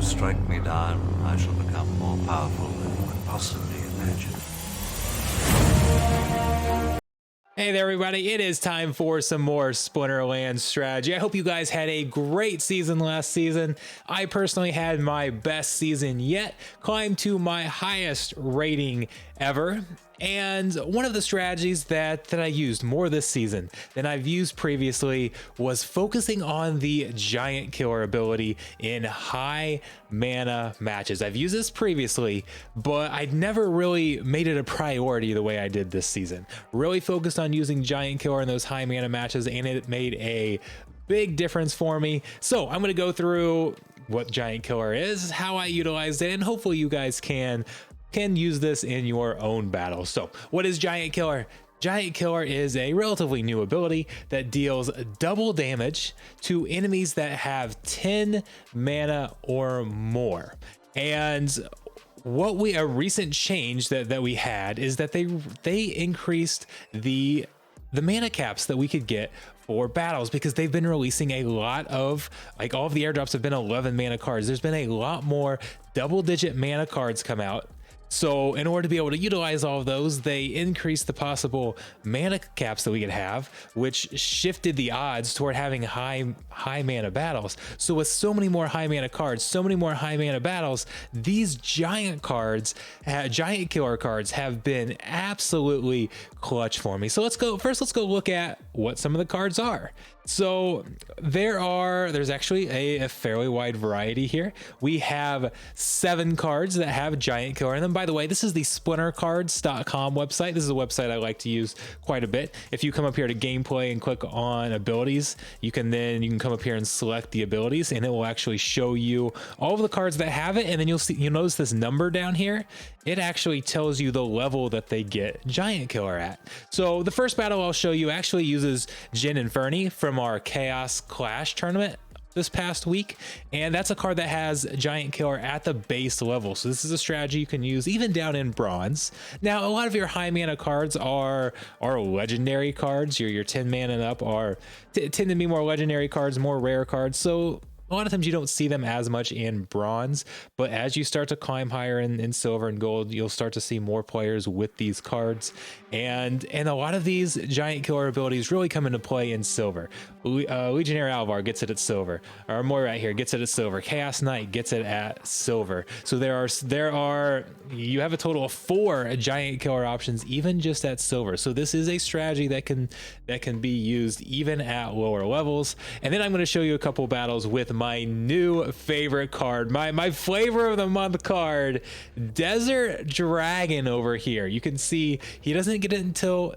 strike me down, I shall become more powerful than you could possibly imagine. Hey there, everybody. It is time for some more Splinterland strategy. I hope you guys had a great season last season. I personally had my best season yet, climbed to my highest rating ever. And one of the strategies that I used more this season than I've used previously was focusing on the Giant Killer ability in high mana matches. I've used this previously, but I'd never really made it a priority the way I did this season. Really focused on using Giant Killer in those high mana matches, and it made a big difference for me. So I'm going to go through what Giant Killer is, how I utilized it, and hopefully you guys can use this in your own battles. So what is Giant Killer? Giant Killer is a relatively new ability that deals double damage to enemies that have 10 mana or more. And a recent change that we had is that they increased the mana caps that we could get for battles, because they've been releasing a lot of, like, all of the airdrops have been 11 mana cards. There's been a lot more double digit mana cards come out. So in order to be able to utilize all of those, they increased the possible mana caps that we could have, which shifted the odds toward having high mana battles. So with so many more high mana cards, so many more high mana battles, these giant killer cards have been absolutely clutch for me. So let's go look at what some of the cards are. So there's actually a fairly wide variety here. We have 7 cards that have Giant Killer in them. By the way, this is the splintercards.com website. This is a website I like to use quite a bit. If you come up here to gameplay and click on abilities, you can come up here and select the abilities, and it will actually show you all of the cards that have it. And then you'll notice this number down here. It actually tells you the level that they get Giant Killer at. So the first battle I'll show you actually uses Jin Inferni from our Chaos Clash tournament this past week, and that's a card that has Giant Killer at the base level. So this is a strategy you can use even down in bronze. Now, a lot of your high mana cards are legendary cards. Your 10 mana and up tend to be more legendary cards, more rare cards. So a lot of times you don't see them as much in bronze, but as you start to climb higher in silver and gold, you'll start to see more players with these cards. And a lot of these Giant Killer abilities really come into play in silver. Legionnaire Alvar gets it at silver. Our Moira here gets it at silver. Chaos Knight gets it at silver. So you have a total of 4 Giant Killer options, even just at silver. So this is a strategy that can be used even at lower levels. And then I'm going to show you a couple battles with my new favorite card, my flavor of the month card, Desert Dragon over here. You can see he doesn't get it until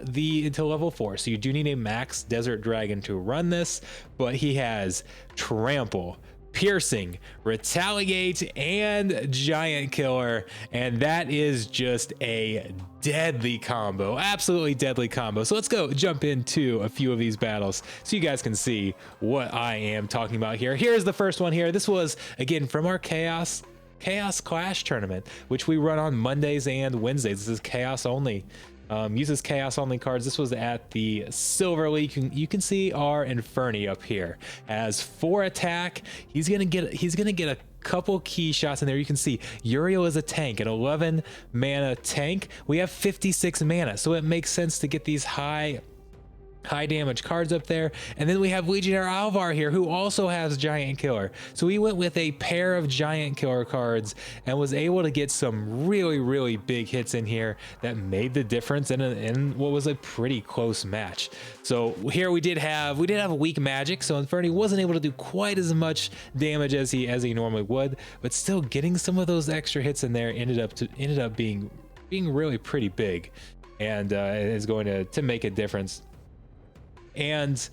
level 4, so you do need a max Desert Dragon to run this, but he has Trample, Piercing, Retaliate, and Giant Killer, and that is just a deadly combo, absolutely deadly combo. So let's go jump into a few of these battles so you guys can see what I am talking about here. Here's the first one here. This was, again, from our Chaos Clash tournament, which we run on Mondays and Wednesdays. This is Chaos only. Uses Chaos only cards. This was at the Silver League. You can see our Inferni up here as 4 attack. He's gonna get a couple key shots in there. You can see Uriel is a tank, an 11 mana tank. We have 56 mana, so it makes sense to get these high damage cards up there. And then we have Legionnaire Alvar here, who also has Giant Killer. So we went with a pair of Giant Killer cards and was able to get some really, really big hits in here that made the difference in what was a pretty close match. So here we did have a weak magic, so Inferni wasn't able to do quite as much damage as he normally would, but still getting some of those extra hits in there ended up being really pretty big, and is going to make a difference. And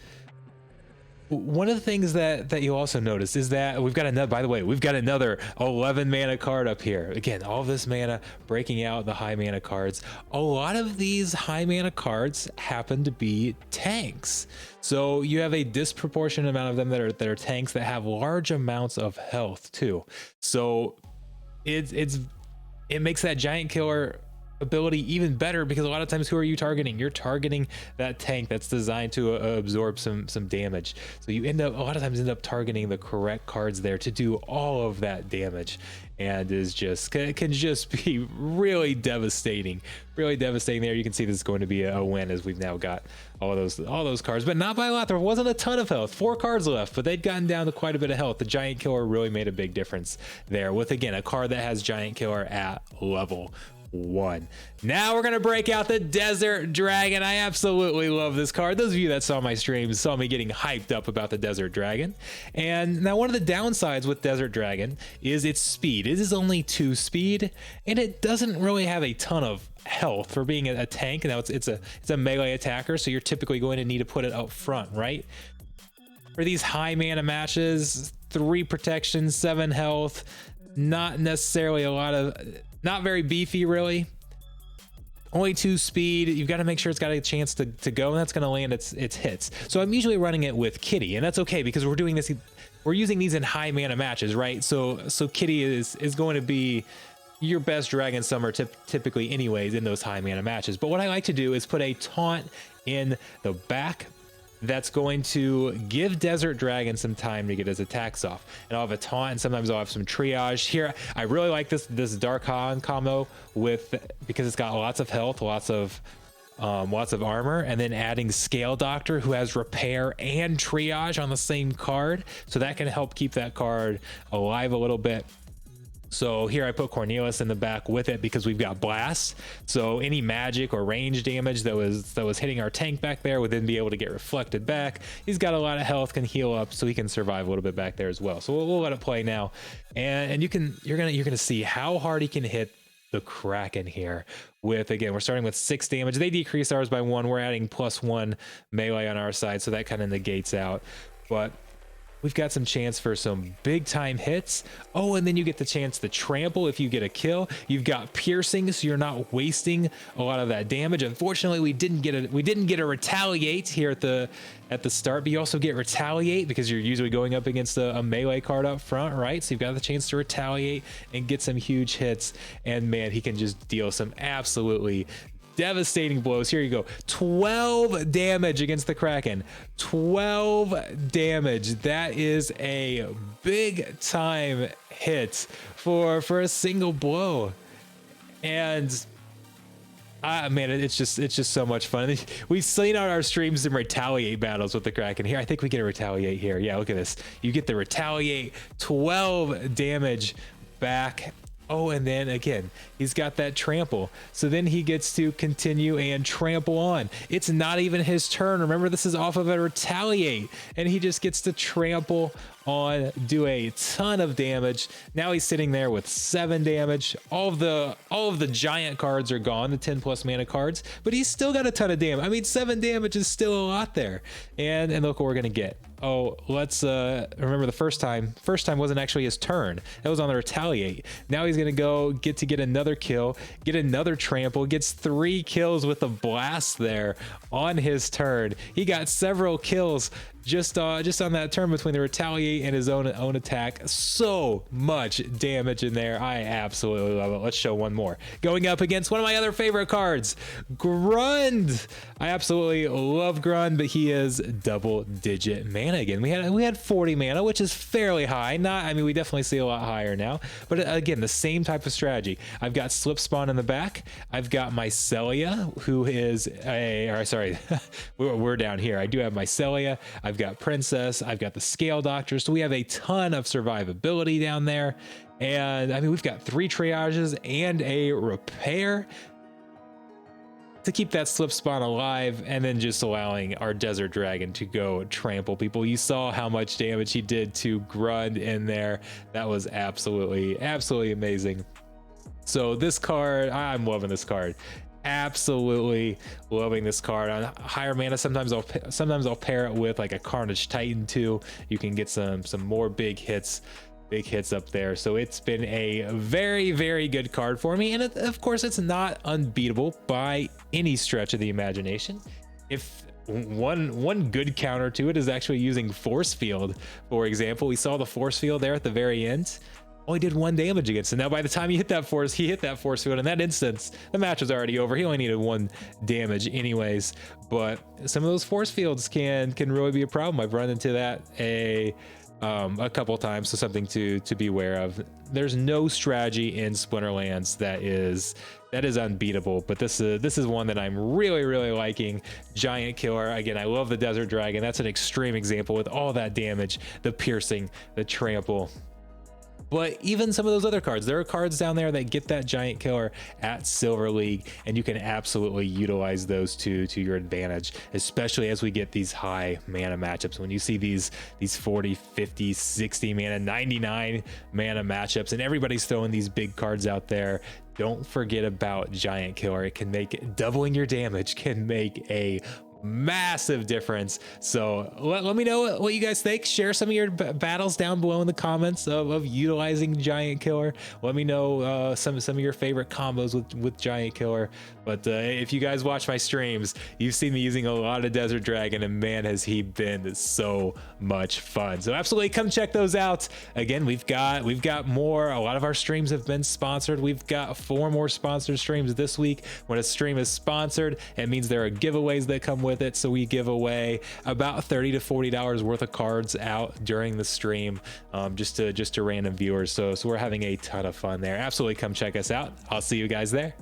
one of the things that you'll also notice is that we've got another 11 mana card up here. Again, all of this mana breaking out the high mana cards. A lot of these high mana cards happen to be tanks. So you have a disproportionate amount of them that are tanks that have large amounts of health too. So it makes that Giant Killer ability even better, because a lot of times who are you targeting? You're targeting that tank that's designed to absorb some damage. So you a lot of times end up targeting the correct cards there to do all of that damage, and is just can just be really devastating there. You can see this is going to be a win, as we've now got all those cards, but not by a lot. There wasn't a ton of health, 4 cards left, but they'd gotten down to quite a bit of health. The Giant Killer really made a big difference there, with again a card that has Giant Killer at level 1. Now we're gonna break out the Desert Dragon. I absolutely love this card. Those of you that saw my streams saw me getting hyped up about the Desert Dragon. And now one of the downsides with Desert Dragon is its speed. It is only 2 speed, and it doesn't really have a ton of health for being a tank. Now it's a melee attacker, so you're typically going to need to put it up front, right? For these high mana matches, 3 protection, 7 health, not necessarily a lot of, not very beefy really. Only 2 speed. You've got to make sure it's got a chance to go, and that's going to land its hits. So I'm usually running it with Kitty, and that's okay, because we're using these in high mana matches, right? So Kitty is going to be your best Dragon Summer typically anyways in those high mana matches. But what I like to do is put a taunt in the back that's going to give Desert Dragon some time to get his attacks off. And I'll have a taunt, and sometimes I'll have some triage. Here, I really like this Dark Han combo because it's got lots of health, lots of armor, and then adding Scale Doctor, who has repair and triage on the same card. So that can help keep that card alive a little bit. So here I put Cornelius in the back with it because we've got Blast. So any magic or range damage that was hitting our tank back there would then be able to get reflected back. He's got a lot of health, can heal up, so he can survive a little bit back there as well. So we'll let it play now, and you're gonna see how hard he can hit the Kraken here. With, again, we're starting with 6 damage. They decrease ours by 1. We're adding +1 melee on our side, so that kind of negates out. But we've got some chance for some big time hits. Oh, and then you get the chance to trample if you get a kill. You've got piercing, so you're not wasting a lot of that damage. Unfortunately, we didn't get a retaliate here at the start, but you also get retaliate because you're usually going up against a melee card up front, right? So you've got the chance to retaliate and get some huge hits. And man, he can just deal some absolutely devastating blows. Here you go. 12 damage against the Kraken. 12 damage. That is a big time hit for a single blow. And man, it's just so much fun. We've seen on our streams some retaliate battles with the Kraken. Here, I think we get a retaliate here. Yeah, look at this. You get the retaliate, 12 damage back. Oh, and then again, he's got that trample. So then he gets to continue and trample on. It's not even his turn. Remember, this is off of a retaliate, and he just gets to trample on, do a ton of damage. Now he's sitting there with 7 damage. All of the giant cards are gone, the 10+ mana cards, but he's still got a ton of damage. I mean, 7 damage is still a lot there. And look what we're gonna get. Oh, let's remember the first time wasn't actually his turn. That was on the retaliate. Now he's gonna go get another kill, get another trample, gets 3 kills with a blast there on his turn. He got several kills just on that turn between the retaliate and his own attack. So much damage in there. I absolutely love it. Let's show one more. Going up against one of my other favorite cards, Grund. I absolutely love Grund, but he is double-digit mana again. We had 40 mana, which is fairly high. We definitely see a lot higher now. But again, the same type of strategy. I've got Slip Spawn in the back. I've got Mycelia, who is we're down here. I do have Mycelia. I've got Princess. I've got the Scale Doctor. So we have a ton of survivability down there. And we've got 3 triages and a repair to keep that Slip Spawn alive, and then just allowing our Desert Dragon to go trample people. You saw how much damage he did to Grund in there. That was absolutely amazing. So this card, I'm loving this card. Absolutely loving this card. On higher mana, sometimes I'll pair it with like a Carnage Titan too. You can get some more big hits up there. So it's been a very, very good card for me, and of course it's not unbeatable by any stretch of the imagination. If one good counter to it is actually using Force Field, for example. We saw the Force Field there at the very end. only did 1 damage against it. Now, by the time he hit that force field in that instance, the match was already over. He only needed 1 damage anyways. But some of those force fields can really be a problem. I've run into that a couple times, so something to be aware of. There's no strategy in Splinterlands that is unbeatable, but this is one that I'm really liking. Giant Killer, again, I love the Desert Dragon. That's an extreme example with all that damage, the piercing, the trample. But even some of those other cards, there are cards down there that get that Giant Killer at Silver League, and you can absolutely utilize those to your advantage, especially as we get these high mana matchups. When you see these 40, 50, 60 mana, 99 mana matchups, and everybody's throwing these big cards out there, don't forget about Giant Killer. It can make, doubling your damage can make a massive difference. So let me know what you guys think. Share some of your battles down below in the comments of utilizing Giant Killer. Let me know some of your favorite combos with Giant Killer. But if you guys watch my streams, you've seen me using a lot of Desert Dragon, and man, has he been so much fun. So absolutely come check those out. Again, we've got more. A lot of our streams have been sponsored. We've got 4 more sponsored streams this week. When a stream is sponsored, it means there are giveaways that come with it. So we give away about $30 to $40 worth of cards out during the stream, just to random viewers. So we're having a ton of fun there. Absolutely come check us out. I'll see you guys there.